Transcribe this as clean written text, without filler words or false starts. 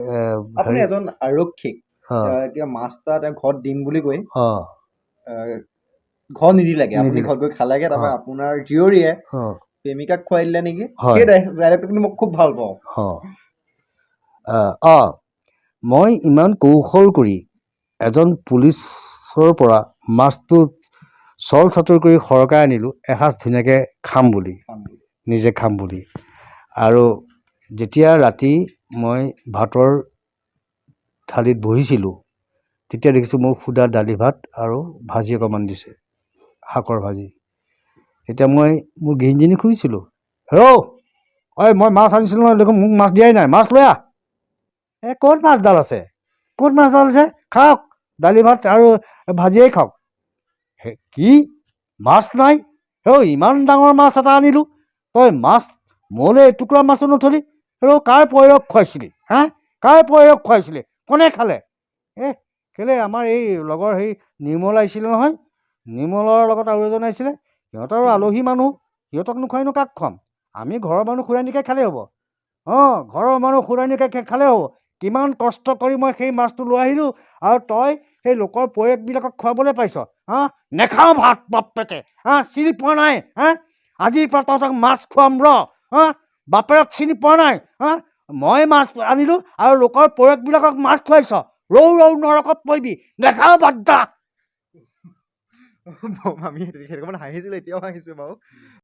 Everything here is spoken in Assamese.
আপুনি হেৰি এজন আৰক্ষীক কিবা মাছ এটা তেওঁ ঘৰত দিম বুলি কৈ ঘৰত নিদিলেগে, আপুনি ঘৰত গৈ খালেগে, তাৰপৰা আপোনাৰ জীয়ৰীয়ে প্ৰেমিকাক খুৱাই দিলে নেকি? সেই ডাইলগটো কিন্তু মই খুব ভাল পাওঁ। মই ইমান কৌশল কৰি এজন পুলিচৰ পৰা মাছটো চল চাতুৰ কৰি সৰকাই আনিলোঁ এসাঁজ ধুনীয়াকৈ খাম বুলি, নিজে খাম বুলি। আৰু যেতিয়া ৰাতি মই ভাতৰ থালিত বহিছিলোঁ তেতিয়া দেখিছোঁ মোৰ সুদা দালি ভাত আৰু ভাজি অকণমান দিছে, শাকৰ ভাজি। তেতিয়া মই মোৰ গৃহিণীজনীক সুধিছিলোঁ, হেৰৌ ঐ মই মাছ আনিছিলোঁ নহয়, দেখোন মোক মাছ দিয়াই নাই, মাছ লৈ আহ। ক'ত মাছডাল আছে, ক'ত মাছডাল আছে, খাওক দালি ভাত আৰু ভাজিয়েই খাওক। কি মাছ নাই? ইমান ডাঙৰ মাছ এটা আনিলোঁ, তই মাছ মোলৈ এটুকুৰা মাছো নথলি? কাৰ পয়ৰৱ খুৱাইছিলি হা? কাৰ পয়ৰৱ খুৱাইছিলি? কোনে খালে? কেলে আমাৰ এই লগৰ সেই নিৰ্মল আহিছিলে নহয়, নিৰ্মলৰ লগত আৰু এজন আহিছিলে, সিহঁতৰ আলহী মানুহ, সিহঁতক নোখোৱাইনো কাক খুৱাম? আমি ঘৰৰ মানুহ খুৰাইনিকাই খালেই হ'ব। ঘৰৰ মানুহ খুৰাইনিকাই খালে হ'ব। কিমান কষ্ট কৰি মই সেই মাছটো লৈ আহিলোঁ, আৰু তই সেই লোকৰ পৈয়েকবিলাকক খুৱাবলৈ পাইছ? নেখাওঁ ভাত বাপেকে, চিনি পোৱা নাই? আজিৰ পৰা তহঁতক মাছ খুৱাম ৰ, বাপেৰক চিনি পোৱা নাই? মই মাছ আনিলোঁ আৰু লোকৰ পৈয়েকবিলাকক মাছ খুৱাইছ, ৰৌ ৰৌ নৰকত পৰিবি, নেখাওঁ ভাত যা। আমি সেইটো হাঁহিছিলোঁ, এতিয়াও হাঁহিছোঁ বাৰু।